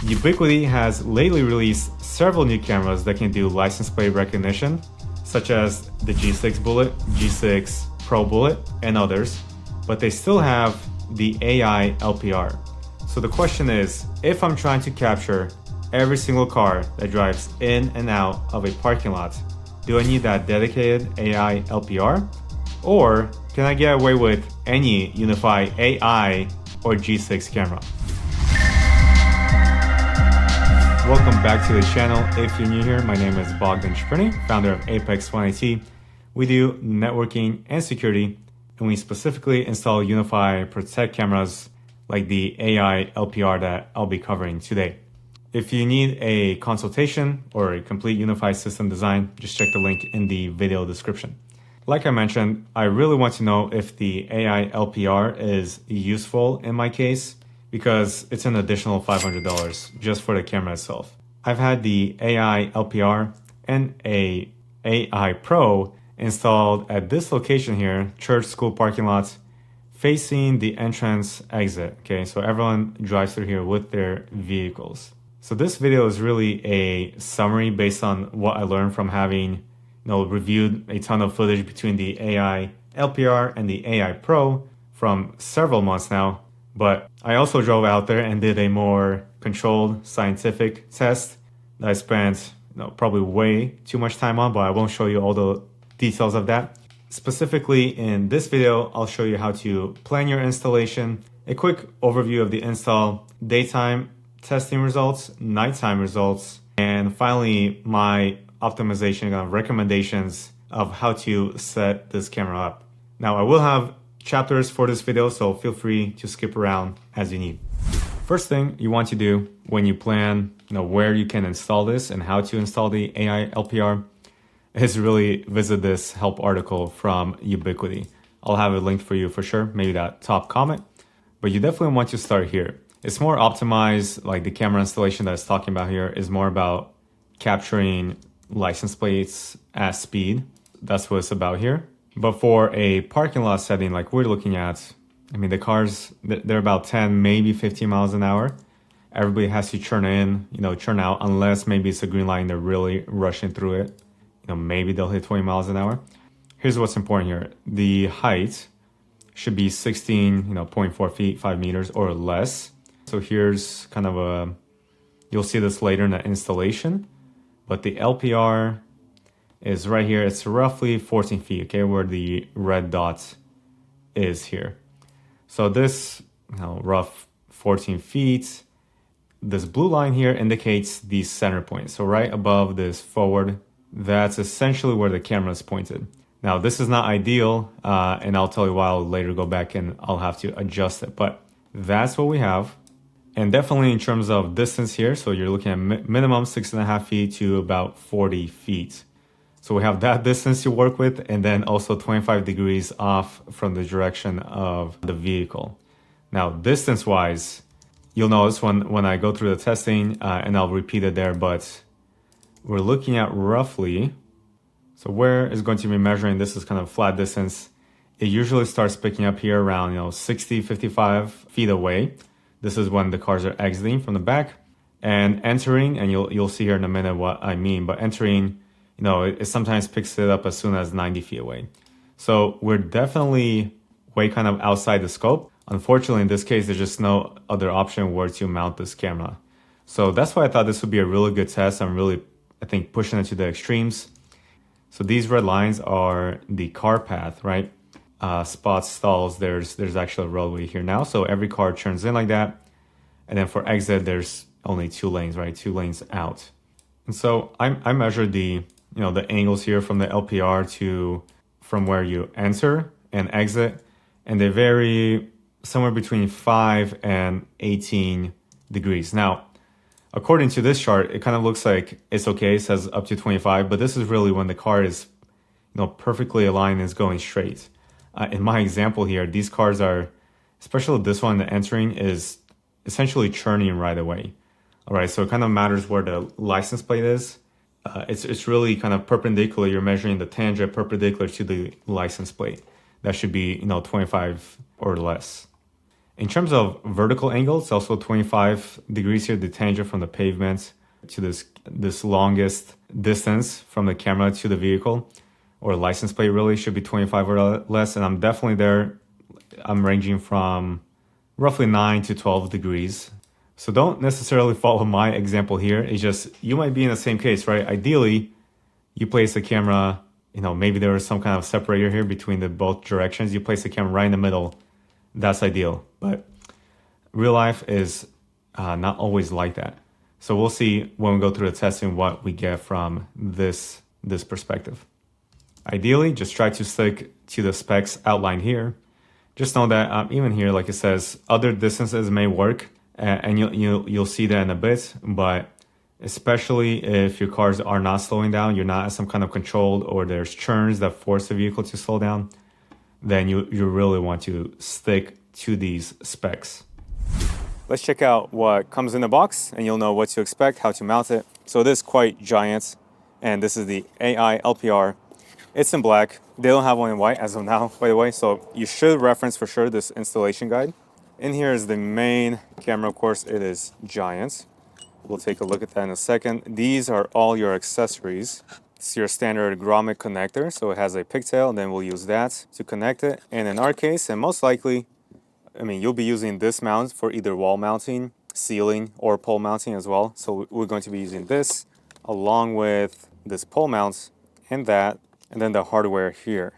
Ubiquiti has lately released several new cameras that can do license plate recognition, such as the G6 Bullet, G6 Pro Bullet, and others, but they still have the AI LPR. So the question is, if I'm trying to capture every single car that drives in and out of a parking lot, do I need that dedicated AI LPR? Or can I get away with any unified AI or G6 camera? Welcome back to the channel. If you're new here, my name is Bogdan Chperny, founder of Apex One IT. We do networking and security, and we specifically install Unify Protect cameras like the AI LPR that I'll be covering today. If you need a consultation or a complete unified system design, just check the link in the video description. Like I mentioned, I really want to know if the AI LPR is useful in my case, because it's an additional $500 just for the camera itself. I've had the AI LPR and a AI Pro installed at this location here, church school parking lot, facing the entrance exit. Okay, so everyone drives through here with their vehicles. So this video is really a summary based on what I learned from having reviewed a ton of footage between the AI LPR and the AI Pro from several months now. But I also drove out there and did a more controlled scientific test that I spent probably way too much time on, but I won't show you all the details of that. Specifically in this video, I'll show you how to plan your installation, a quick overview of the install, daytime testing results, nighttime results, and finally my optimization of recommendations of how to set this camera up. Now I will have chapters for this video, so feel free to skip around as you need. First thing you want to do when you plan where you can install this and how to install the AI LPR is really visit this help article from Ubiquiti. I'll have it linked for you for sure, maybe that top comment, but you definitely want to start here. It's more optimized, like the camera installation that it's talking about here is more about capturing license plates at speed. That's what it's about here. But for a parking lot setting like we're looking at, I mean, the cars, they're about 10, maybe 15 miles an hour. Everybody has to churn in, churn out, unless maybe it's a green line, they're really rushing through it. Maybe they'll hit 20 miles an hour. Here's what's important here. The height should be 16.4 feet, 5 meters or less. So here's kind of you'll see this later in the installation, but the LPR is right here. It's roughly 14 feet, okay, where the red dot is here. So this rough 14 feet, this blue line here indicates the center point. So right above this forward, that's essentially where the camera is pointed. Now this is not ideal, and I'll tell you why. I'll later go back and I'll have to adjust it, but that's what we have. And definitely in terms of distance here, so you're looking at minimum 6.5 feet to about 40 feet. So we have that distance to work with, and then also 25 degrees off from the direction of the vehicle. Now, distance-wise, you'll notice when I go through the testing, and I'll repeat it there, but we're looking at roughly, so where is going to be measuring, this is kind of flat distance. It usually starts picking up here around 60, 55 feet away. This is when the cars are exiting from the back and entering, and you'll see here in a minute what I mean, but entering, it sometimes picks it up as soon as 90 feet away. So we're definitely way kind of outside the scope. Unfortunately, in this case, there's just no other option where to mount this camera. So that's why I thought this would be a really good test. I'm really, I think, pushing it to the extremes. So these red lines are the car path, right? Spots, stalls, there's actually a roadway here now. So every car turns in like that. And then for exit, there's only 2 lanes, right? 2 lanes out. And so I measured the angles here from the LPR to from where you enter and exit, and they vary somewhere between 5 and 18 degrees. Now, according to this chart, it kind of looks like it's okay. It says up to 25, but this is really when the car is perfectly aligned and is going straight. In my example here, these cars are, especially this one, the entering is essentially churning right away. All right, so it kind of matters where the license plate is. It's really kind of perpendicular. You're measuring the tangent perpendicular to the license plate. That should be 25 or less. In terms of vertical angle, it's also 25 degrees here, the tangent from the pavement to this longest distance from the camera to the vehicle, or license plate really, should be 25 or less. And I'm definitely there. I'm ranging from roughly 9 to 12 degrees. So don't necessarily follow my example here. It's just, you might be in the same case, right? Ideally, you place the camera, maybe there is some kind of separator here between the both directions. You place the camera right in the middle. That's ideal. But real life is not always like that. So we'll see when we go through the testing what we get from this perspective. Ideally, just try to stick to the specs outlined here. Just know that even here, like it says, other distances may work, and you'll see that in a bit. But especially if your cars are not slowing down, you're not at some kind of controlled, or there's churns that force the vehicle to slow down, then you really want to stick to these specs. Let's check out what comes in the box, and you'll know what to expect, how to mount it. So it is quite giant, and this is the AI LPR. It's in black. They don't have one in white as of now, by the way, so you should reference for sure this installation guide. In here is the main camera. Of course, it is giant. We'll take a look at that in a second. These are all your accessories. It's your standard grommet connector, so it has a pigtail, and then we'll use that to connect it. And in our case, and most likely, you'll be using this mount for either wall mounting, ceiling, or pole mounting as well. So we're going to be using this along with this pole mount and that, and then the hardware here.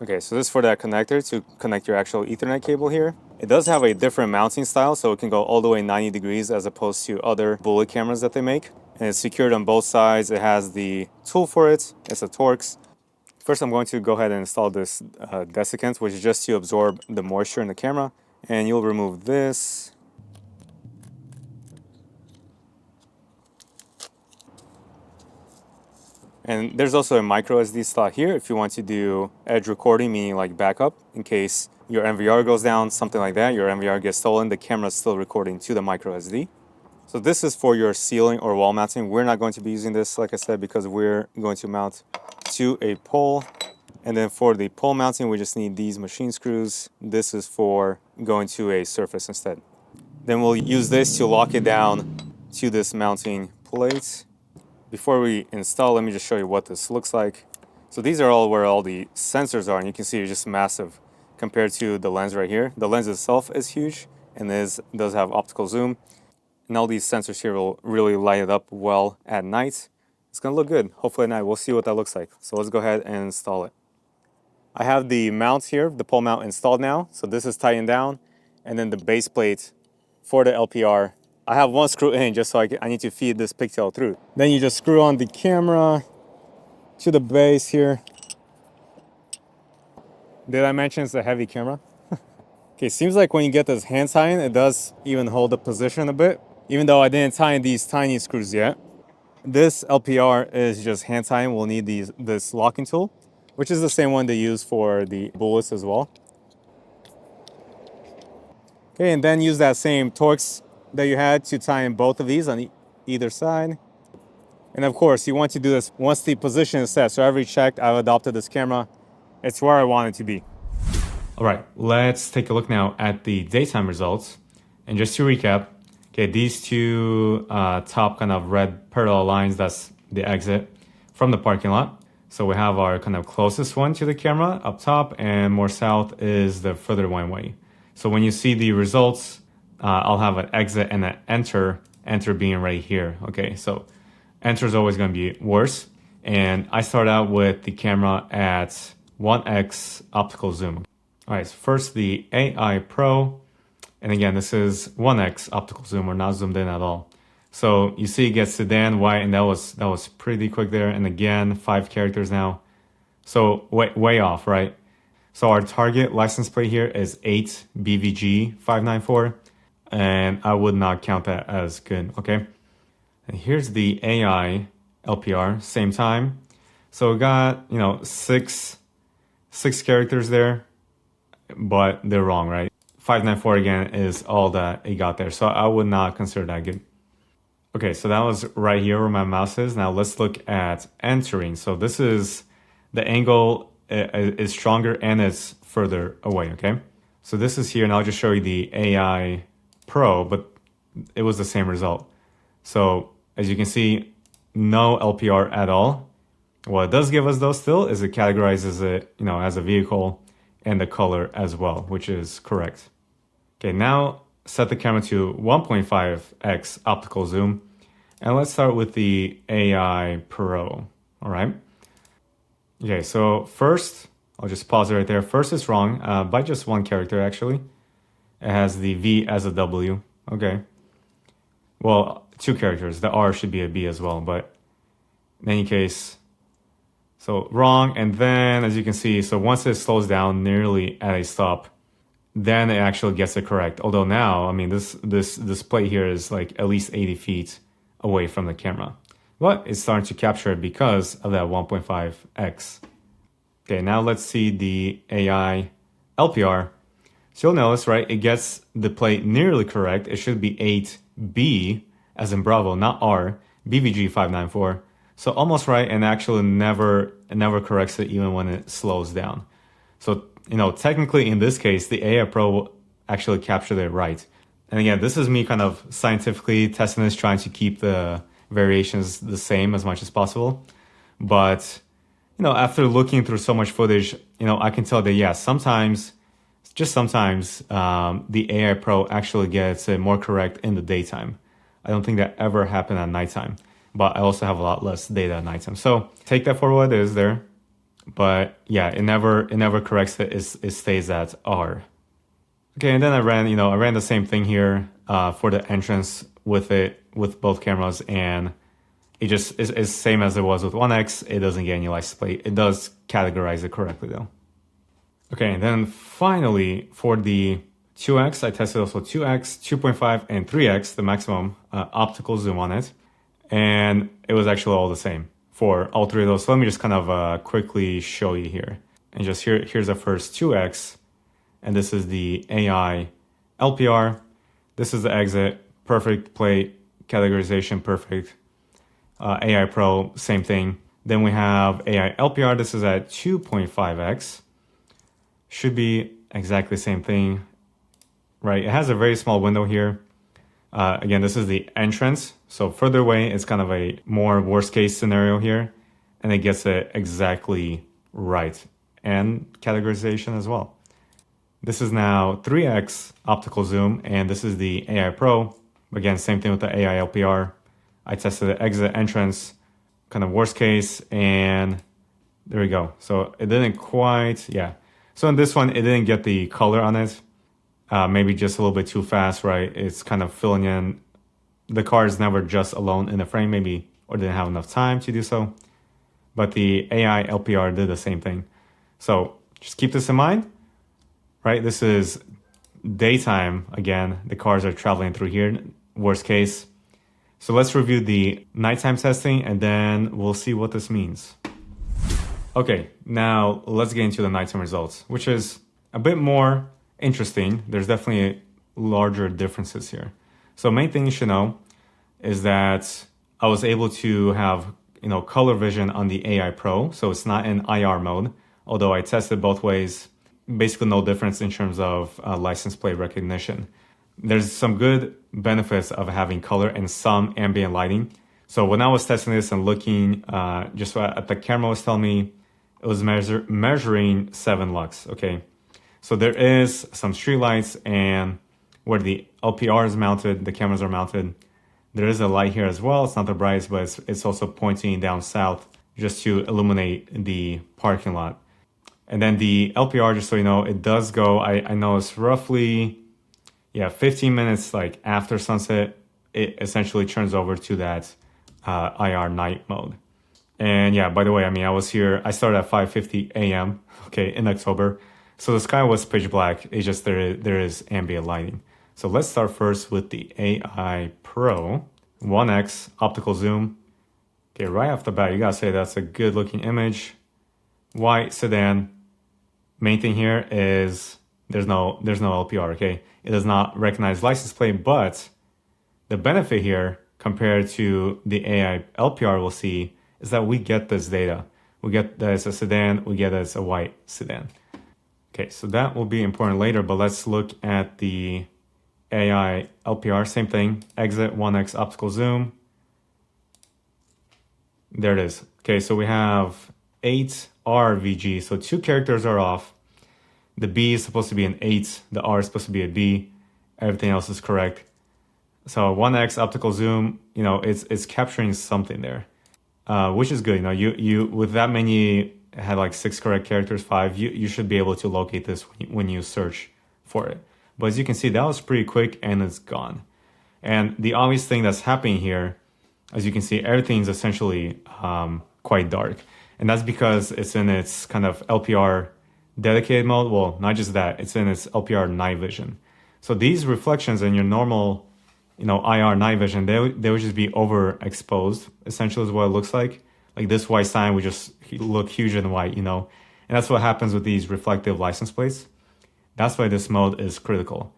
Okay, so this is for that connector to connect your actual Ethernet cable here. It does have a different mounting style, so it can go all the way 90 degrees as opposed to other bullet cameras that they make. And it's secured on both sides. It has the tool for it. It's a Torx. First, I'm going to go ahead and install this desiccant, which is just to absorb the moisture in the camera. And you'll remove this. And there's also a micro SD slot here if you want to do edge recording, meaning like backup, in case your NVR goes down, something like that, your NVR gets stolen, the camera's still recording to the micro SD. So this is for your ceiling or wall mounting. We're not going to be using this, like I said, because we're going to mount to a pole. And then for the pole mounting, we just need these machine screws. This is for going to a surface instead. Then we'll use this to lock it down to this mounting plate. Before we install, let me just show you what this looks like. So these are all where all the sensors are, and you can see it's just massive compared to the lens right here. The lens itself is huge, and does have optical zoom. And all these sensors here will really light it up well at night. It's gonna look good. Hopefully at night, we'll see what that looks like. So let's go ahead and install it. I have the mounts here, the pole mount installed now. So this is tightened down, and then the base plate for the LPR. I have one screw in just so I need to feed this pigtail through. Then you just screw on the camera to the base here. Did I mention it's a heavy camera? Okay, seems like when you get this hand tying, it does even hold the position a bit, even though I didn't tie in these tiny screws yet. This LPR is just hand tying. We'll need this locking tool, which is the same one they use for the bullets as well. Okay, and then use that same Torx that you had to tie in both of these on either side. And of course, you want to do this once the position is set. So I've rechecked, I've adopted this camera. It's where I want it to be. All right, let's take a look now at the daytime results. And just to recap, okay, these two top kind of red parallel lines, that's the exit from the parking lot. So we have our kind of closest one to the camera up top, and more south is the further one away. So when you see the results, I'll have an exit and an enter being right here. Okay, so enter is always going to be worse. And I start out with the camera at 1x optical zoom. All right, so first the AI Pro. And again, this is 1x optical zoom. We're not zoomed in at all. So you see it gets sedan white, and that was pretty quick there. And again, 5 characters now. So way off, right? So our target license plate here is 8 BVG 594. And I would not count that as good, okay? And here's the AI LPR, same time. So we got, 6 characters there, but they're wrong, right? 594 again is all that it got there. So I would not consider that good. Okay, so that was right here where my mouse is. Now let's look at entering. So this is, the angle is stronger and it's further away, okay? So this is here, and I'll just show you the AI Pro, but it was the same result. So as you can see, no LPR at all. What it does give us though still is it categorizes it, as a vehicle and the color as well, which is correct. Okay, now set the camera to 1.5x optical zoom, and let's start with the AI Pro, all right? Okay, so first, I'll just pause it right there. First is wrong by just one character, actually. It has the V as a W, okay. Well, two characters, the R should be a B as well, but in any case, so wrong. And then as you can see, so once it slows down nearly at a stop, then it actually gets it correct. Although now, I mean, this plate here is like at least 80 feet away from the camera. But it's starting to capture it because of that 1.5x. Okay, now let's see the AI LPR. So you'll notice, right, it gets the plate nearly correct. It should be 8B, as in Bravo, not R, BVG594. So almost right, and actually it never corrects it even when it slows down. So, technically in this case, the AI Pro will actually captured it right. And again, this is me kind of scientifically testing this, trying to keep the variations the same as much as possible. But, after looking through so much footage, I can tell that, yeah, sometimes, the AI Pro actually gets it more correct in the daytime. I don't think that ever happened at nighttime, but I also have a lot less data at nighttime. So take that for what it is there. But yeah, it never corrects it. It stays at R. Okay, and then I ran the same thing here for the entrance with both cameras, and it just is same as it was with 1X. It doesn't get any license plate. It does categorize it correctly though. Okay, and then finally for the 2X, I tested also 2X, 2.5, and 3X, the maximum optical zoom on it, and it was actually all the same for all three of those. So let me just kind of quickly show you here. And just here's the first 2X, and this is the AI LPR. This is the exit, perfect plate, categorization, perfect. AI Pro, same thing. Then we have AI LPR, this is at 2.5X. Should be exactly the same thing, right? It has a very small window here. Again, this is the entrance. So further away, it's kind of a more worst case scenario here. And it gets it exactly right. And categorization as well. This is now 3X optical zoom. And this is the AI Pro. Again, same thing with the AI LPR. I tested the exit entrance, kind of worst case. And there we go. So it didn't quite, yeah. So in this one, it didn't get the color on it. Maybe just a little bit too fast, right? It's kind of filling in. The car is never just alone in the frame, maybe, or didn't have enough time to do so. But the AI LPR did the same thing. So just keep this in mind, right? This is daytime. Again, the cars are traveling through here, worst case. So let's review the nighttime testing, and then we'll see what this means. Okay, now let's get into the nighttime results, which is a bit more interesting. There's definitely larger differences here. So main thing you should know is that I was able to have color vision on the AI Pro, so it's not in IR mode. Although I tested both ways, basically no difference in terms of license plate recognition. There's some good benefits of having color and some ambient lighting. So when I was testing this and looking just at the camera was telling me, it was measuring 7 lux. Okay. So there is some street lights, and where the LPR is mounted, the cameras are mounted, there is a light here as well. It's not the brightest, but it's also pointing down south just to illuminate the parking lot. And then the LPR, just so you know, it does go, I know it's roughly, 15 minutes like after sunset, it essentially turns over to that IR night mode. And yeah, by the way, I started at 5:50 a.m., okay, in October. So the sky was pitch black. It's just there is ambient lighting. So let's start first with the AI Pro 1X optical zoom. Okay, right off the bat, you gotta say that's a good looking image. White sedan. Main thing here is there's no LPR, okay? It does not recognize license plate, but the benefit here compared to the AI LPR we'll see is that we get this data. We get that it's a sedan, we get that it's a white sedan. Okay, so that will be important later, but let's look at the AI LPR, same thing, exit 1x optical zoom. There it is. Okay, so we have 8 RVG, so 2 characters are off. The B is supposed to be an 8, the R is supposed to be a B, everything else is correct. So 1x optical zoom, you know, it's capturing something there, which is good. You know, you with that many, had like 6 correct characters, 5, you should be able to locate this when you search for it. But as you can see, that was pretty quick and it's gone. And the obvious thing that's happening here, as you can see, everything's essentially quite dark. And that's because it's in its kind of LPR dedicated mode. Well, not just that, it's in its LPR night vision. So these reflections in your normal, you know, IR night vision, they would just be overexposed, essentially is what it looks like. Like this white sign would just look huge and white, you know. And that's what happens with these reflective license plates. That's why this mode is critical.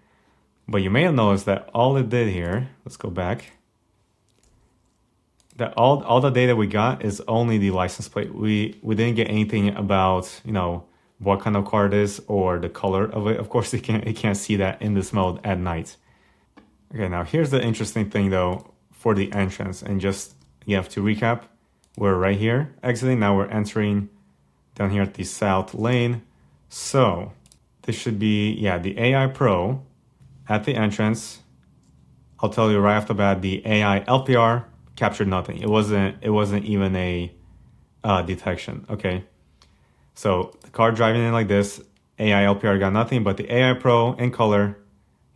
But you may have noticed that all it did here, let's go back, that all the data we got is only the license plate. We didn't get anything about, you know, what kind of car it is or the color of it. Of course, it can't see that in this mode at night. Okay, now here's the interesting thing though for the entrance, and just you have to recap. We're right here exiting. Now we're entering down here at the south lane. So this should be, yeah, the AI Pro at the entrance. I'll tell you right off the bat, the AI LPR captured nothing. It wasn't even a detection. Okay, so the car driving in like this, AI LPR got nothing, but the AI Pro in color,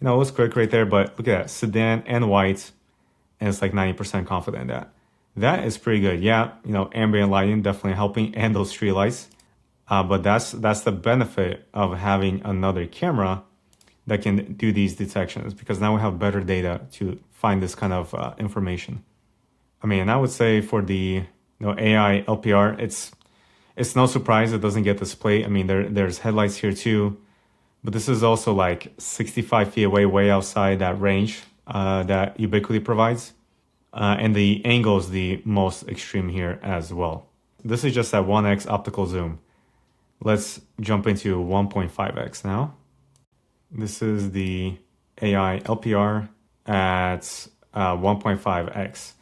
you know, it was quick right there. But look at that, sedan and white, and it's like 90% confident in that. That is pretty good. Yeah, you know, ambient lighting definitely helping, and those street lights. But that's the benefit of having another camera that can do these detections, because now we have better data to find this kind of information. I mean, I would say for the, you know, AI LPR, it's no surprise it doesn't get displayed. I mean, there's headlights here too, but this is also like 65 feet away, way outside that range that Ubiquiti provides. And the angle is the most extreme here as well. This is just at 1x optical zoom. Let's jump into 1.5x now. This is the AI LPR at 1.5x.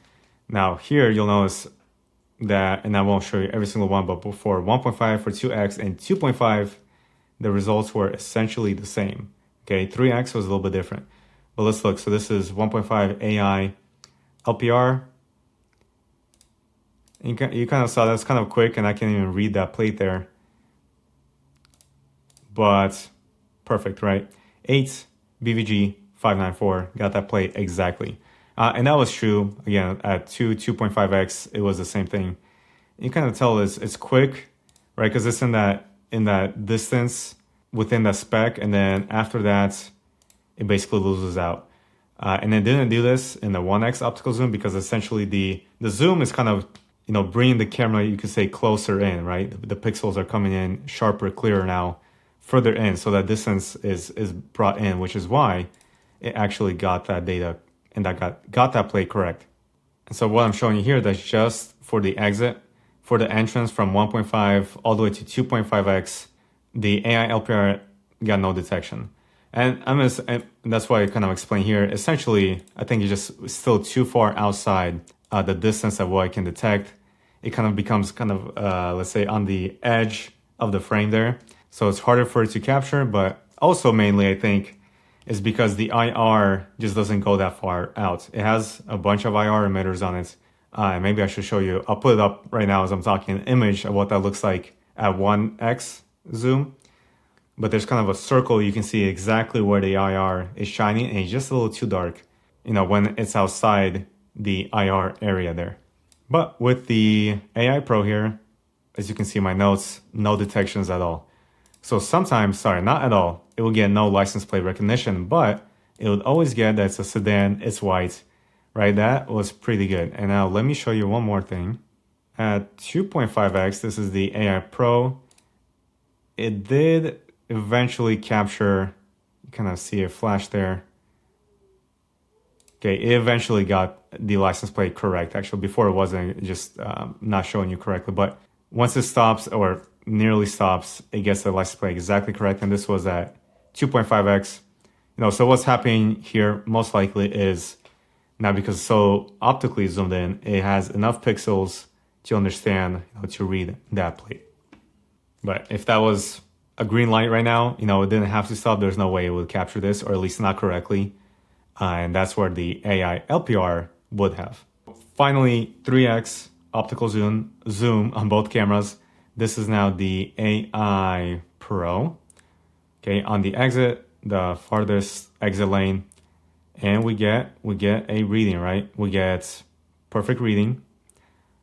Now here you'll notice that, and I won't show you every single one, but for 1.5, for 2x, and 2.5, the results were essentially the same. Okay, 3x was a little bit different. But let's look. So this is 1.5 AI LPR. You kind of saw that's kind of quick, and I can't even read that plate there. But perfect, right? 8 BVG 594, got that plate exactly. And that was true, again, at 2.5x, it was the same thing. You kind of tell it's quick, right? Because it's in that distance within the spec, and then after that, it basically loses out. And it didn't do this in the 1x optical zoom, because essentially the zoom is kind of, you know, bringing the camera, you could say, closer in, right? The pixels are coming in sharper, clearer now, further in, so that distance is brought in, which is why it actually got that data and that got that plate correct. And so what I'm showing you here, that's just for the exit. For the entrance from 1.5 all the way to 2.5x, the AI LPR got no detection. And that's why I kind of explain here. Essentially, I think it's just still too far outside the distance of what I can detect. It kind of becomes kind of, let's say, on the edge of the frame there. So it's harder for it to capture, but also mainly, I think, is because the IR just doesn't go that far out. It has a bunch of IR emitters on it. And maybe I should show you, I'll put it up right now as I'm talking, an image of what that looks like at 1x zoom. But there's kind of a circle, you can see exactly where the IR is shining, and it's just a little too dark, you know, when it's outside the IR area there. But with the AI Pro here, as you can see in my notes, no detections at all. So sometimes, sorry, not at all, it will get no license plate recognition, but it would always get that it's a sedan, it's white, right? That was pretty good. And now let me show you one more thing. At 2.5x, this is the AI Pro. It did eventually capture, you kind of see it flash there. Okay, it eventually got the license plate correct. Actually, before it wasn't, just not showing you correctly. But once it stops, or nearly stops. It gets the license plate exactly correct, and this was at 2.5x. So what's happening here most likely is now, because it's so optically zoomed in, it has enough pixels to understand, to read that plate. But if that was a green light right now, it didn't have to stop. There's no way it would capture this, or at least not correctly. And that's where the AI LPR would have. Finally, 3x optical zoom on both cameras. This is now the AI Pro. Okay, on the exit, the farthest exit lane, and we get a reading, right? We get perfect reading,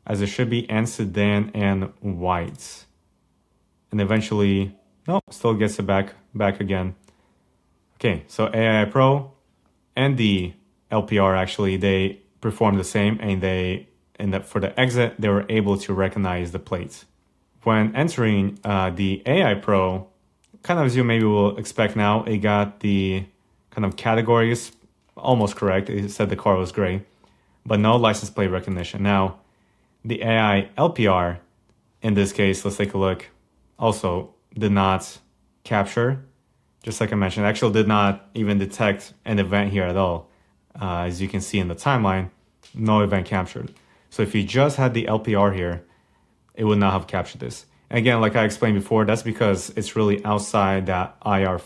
as it should be, and sedan and whites. And eventually, no, still gets it back again. Okay, so AI Pro and the LPR, actually, they perform the same, and for the exit, they were able to recognize the plates. When entering the AI Pro, kind of as you maybe will expect now, it got the kind of categories almost correct. It said the car was gray, but no license plate recognition. Now, the AI LPR, in this case, let's take a look, also did not capture, just like I mentioned, actually did not even detect an event here at all. As you can see in the timeline, no event captured. So if you just had the LPR here, it would not have captured this. Again, like I explained before, that's because it's really outside that IR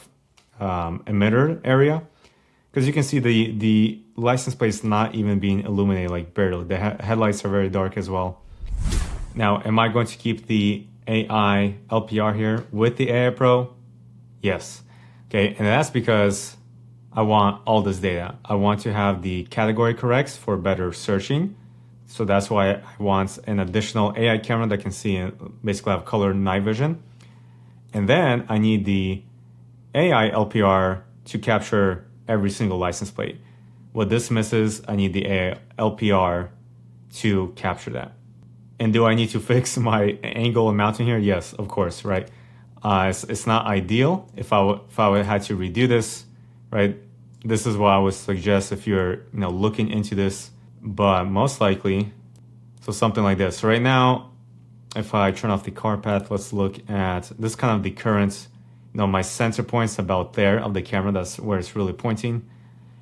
emitter area. Because you can see the license plate is not even being illuminated, like barely. The headlights are very dark as well. Now, am I going to keep the AI LPR here with the AI Pro? Yes. Okay, and that's because I want all this data. I want to have the category corrects for better searching. So that's why I want an additional AI camera that can see and basically have color night vision. And then I need the AI LPR to capture every single license plate. What this misses, I need the AI LPR to capture that. And do I need to fix my angle and mounting here? Yes, of course, right? It's not ideal. If I had to redo this, right? This is what I would suggest if you're looking into this. But most likely, so something like this. So right now, if I turn off the car path, let's look at this kind of the current, my center point's about there of the camera. That's where it's really pointing.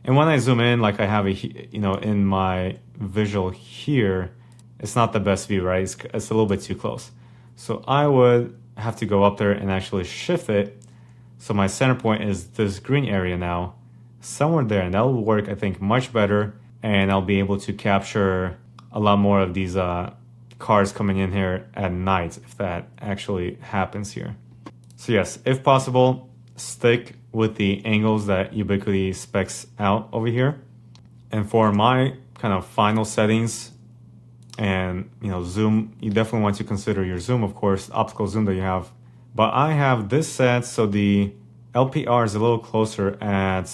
And when I zoom in, like I have in my visual here, it's not the best view, right? It's a little bit too close. So I would have to go up there and actually shift it. So my center point is this green area now, somewhere there, and that will work, I think, much better. And I'll be able to capture a lot more of these cars coming in here at night, if that actually happens here. So yes, if possible, stick with the angles that Ubiquiti specs out over here. And for my kind of final settings and zoom, you definitely want to consider your zoom, of course, optical zoom that you have. But I have this set, so the LPR is a little closer at,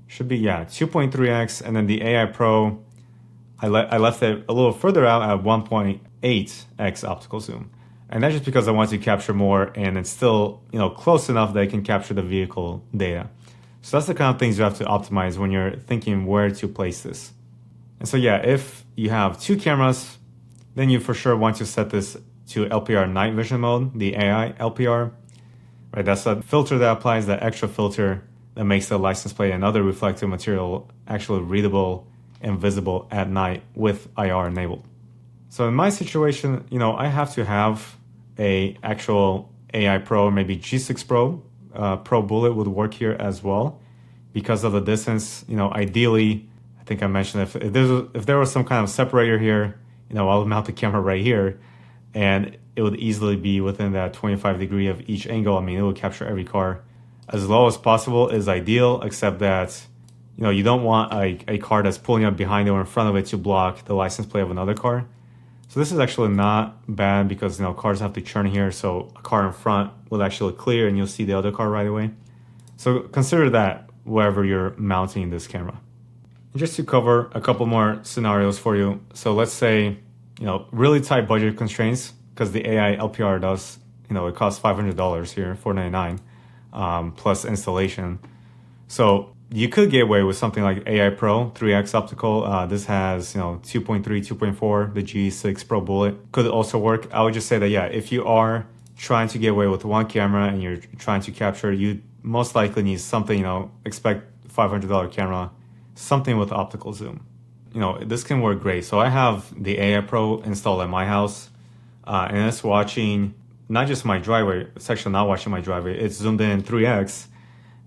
should be, 2.3x, and then the AI Pro, I left it a little further out at 1.8x optical zoom. And that's just because I want to capture more, and it's still, close enough that I can capture the vehicle data. So that's the kind of things you have to optimize when you're thinking where to place this. And so if you have two cameras, then you for sure want to set this to LPR night vision mode, the AI LPR, right? That's a filter that applies, that extra filter that makes the license plate and other reflective material actually readable and visible at night with IR enabled. So in my situation, I have to have a actual AI Pro, maybe G6 Pro. Pro Bullet would work here as well because of the distance. Ideally, I think I mentioned if there was some kind of separator here, I'll mount the camera right here, and it would easily be within that 25 degree of each angle. I mean, it would capture every car. As low as possible is ideal, except that you don't want a car that's pulling up behind it or in front of it to block the license plate of another car. So this is actually not bad because cars have to turn here, so a car in front will actually clear and you'll see the other car right away. So consider that wherever you're mounting this camera. And just to cover a couple more scenarios for you. So let's say really tight budget constraints, because the AI LPR does it costs $500 here, $499 plus installation. So you could get away with something like AI Pro 3x optical. This has 2.3, 2.4. The G6 Pro Bullet could also work. I would just say that if you are trying to get away with one camera and you're trying to capture, you most likely need something, expect $500 camera, something with optical zoom. This can work great. So I have the AI Pro installed at my house, and it's watching not just my driveway. It's actually not watching my driveway. It's zoomed in 3x,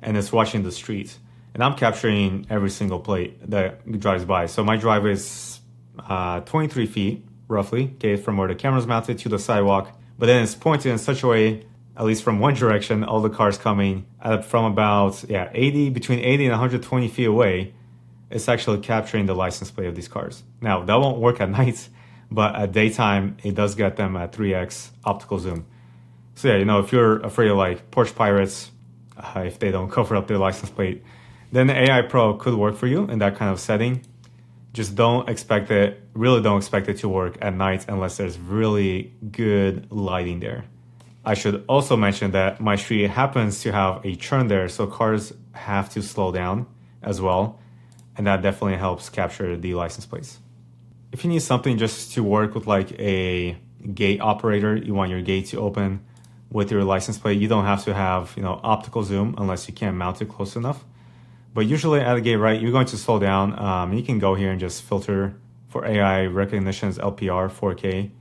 and it's watching the street. And I'm capturing every single plate that drives by. So my driveway is 23 feet, roughly, okay, from where the camera's mounted to the sidewalk. But then it's pointed in such a way, at least from one direction, all the cars coming from about, between 80 and 120 feet away, it's actually capturing the license plate of these cars. Now, that won't work at night, but at daytime, it does get them at 3x optical zoom. So yeah, if you're afraid of like Porsche pirates, if they don't cover up their license plate, then the AI Pro could work for you in that kind of setting. Just don't expect it to work at night unless there's really good lighting there. I should also mention that my street happens to have a turn there, so cars have to slow down as well. And that definitely helps capture the license plates. If you need something just to work with like a gate operator, you want your gate to open with your license plate, you don't have to have, optical zoom unless you can't mount it close enough. But usually at the gate, right, you're going to slow down. You can go here and just filter for AI recognition's LPR 4K.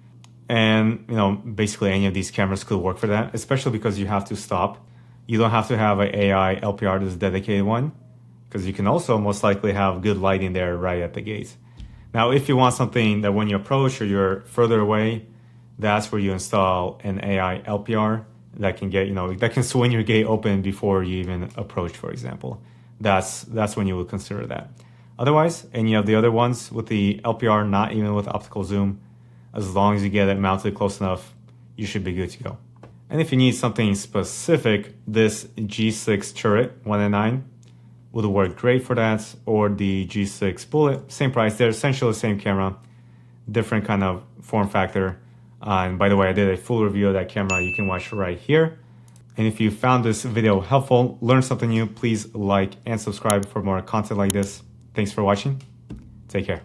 And, basically any of these cameras could work for that, especially because you have to stop. You don't have to have an AI LPR, this dedicated one, because you can also most likely have good lighting there right at the gate. Now, if you want something that when you approach or you're further away, that's where you install an AI LPR that can get, that can swing your gate open before you even approach, for example. That's when you would consider that. Otherwise, any of the other ones with the LPR, not even with optical zoom, as long as you get it mounted close enough, you should be good to go. And if you need something specific, this G6 turret 1.9 would work great for that, or the G6 Bullet, same price. They're essentially the same camera, different kind of form factor. And by the way, I did a full review of that camera. You can watch right here. And if you found this video helpful, learned something new, please like and subscribe for more content like this. Thanks for watching. Take care.